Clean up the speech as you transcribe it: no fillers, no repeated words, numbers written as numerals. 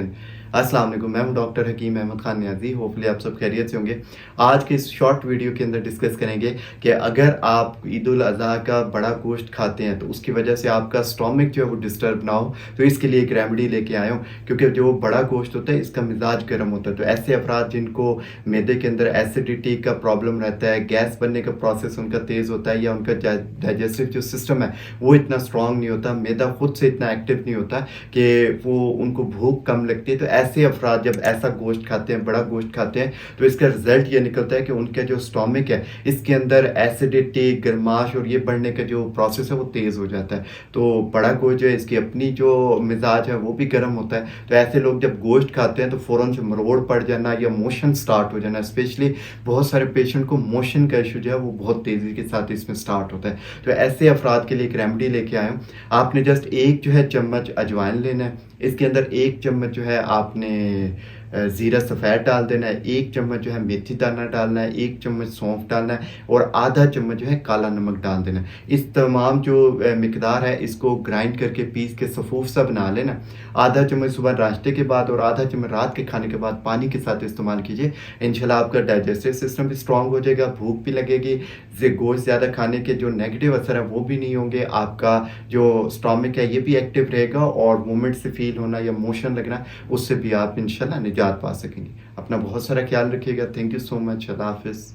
अस्सलाम वालेकुम, मैं हूं डॉक्टर हकीम अहमद खान नियाज़ी। होपफुली आप सब खैरियत से होंगे। आज के इस शॉर्ट वीडियो के अंदर डिस्कस करेंगे कि अगर आप ईद उल अज़हा का बड़ा गोश्त खाते हैं तो उसकी वजह से आपका स्टोमक जो है वो डिस्टर्ब ना हो, तो इसके लिए एक रेमेडी लेके आया हूँ। क्योंकि जो बड़ा गोश्त होता है इसका मिजाज गर्म होता है, तो ऐसे अफराद जिनको मैदे के अंदर एसिडिटी का प्रॉब्लम रहता है, गैस बनने का प्रोसेस उनका तेज़ होता है, या उनका डाइजेस्टिव जो सिस्टम है वो इतना स्ट्रॉन्ग नहीं होता, मैदा खुद से इतना एक्टिव नहीं होता कि वो उनको भूख कम लगती है, तो ऐसे अफराद जब ऐसा गोश्त खाते हैं, बड़ा गोश्त खाते हैं, तो इसका रिजल्ट ये निकलता है कि उनका जो स्टोमक है इसके अंदर एसिडिटी, गर्माश और ये बढ़ने का जो प्रोसेस है वो तेज़ हो जाता है। तो बड़ा गोश्त जो है इसकी अपनी जो मिजाज है वो भी गर्म होता है, तो ऐसे लोग जब गोश्त खाते हैं तो फ़ौरन से मरोड़ पड़ जाना या मोशन स्टार्ट हो जाना, स्पेशली बहुत सारे पेशेंट को मोशन का इशू जो है वो बहुत तेज़ी के साथ इसमें स्टार्ट होता है। तो ऐसे अफराद के लिए एक रेमेडी लेके आया हूँ। आपने जस्ट एक जो है चम्मच अजवाइन लेना है, इसके अंदर एक चम्मच जो है आपने ज़ीरा सफ़ेद डाल देना है, एक चम्मच जो है मेथी दाना डालना है, एक चम्मच सौंफ डालना है और आधा चम्मच जो है काला नमक डाल देना है। इस तमाम जो मिकदार है इसको ग्राइंड करके पीस के सफूफ सा बना लेना। आधा चम्मच सुबह नाश्ते के बाद और आधा चम्मच रात के खाने के बाद पानी के साथ इस्तेमाल कीजिए। इंशाल्लाह आपका डाइजेस्टिव सिस्टम भी स्ट्रॉन्ग हो जाएगा, भूख भी लगेगी, गोश्त ज़्यादा खाने के जो नेगेटिव असर है वो भी नहीं होंगे, आपका जो स्टोमक है ये भी एक्टिव रहेगा और मूवमेंट से फील होना या मोशन लगना उससे भी आप इंशाल्लाह निजात पा सकेंगे। अपना बहुत सारा ख्याल रखिएगा। Thank you so much. अल्लाह हाफ़िज़।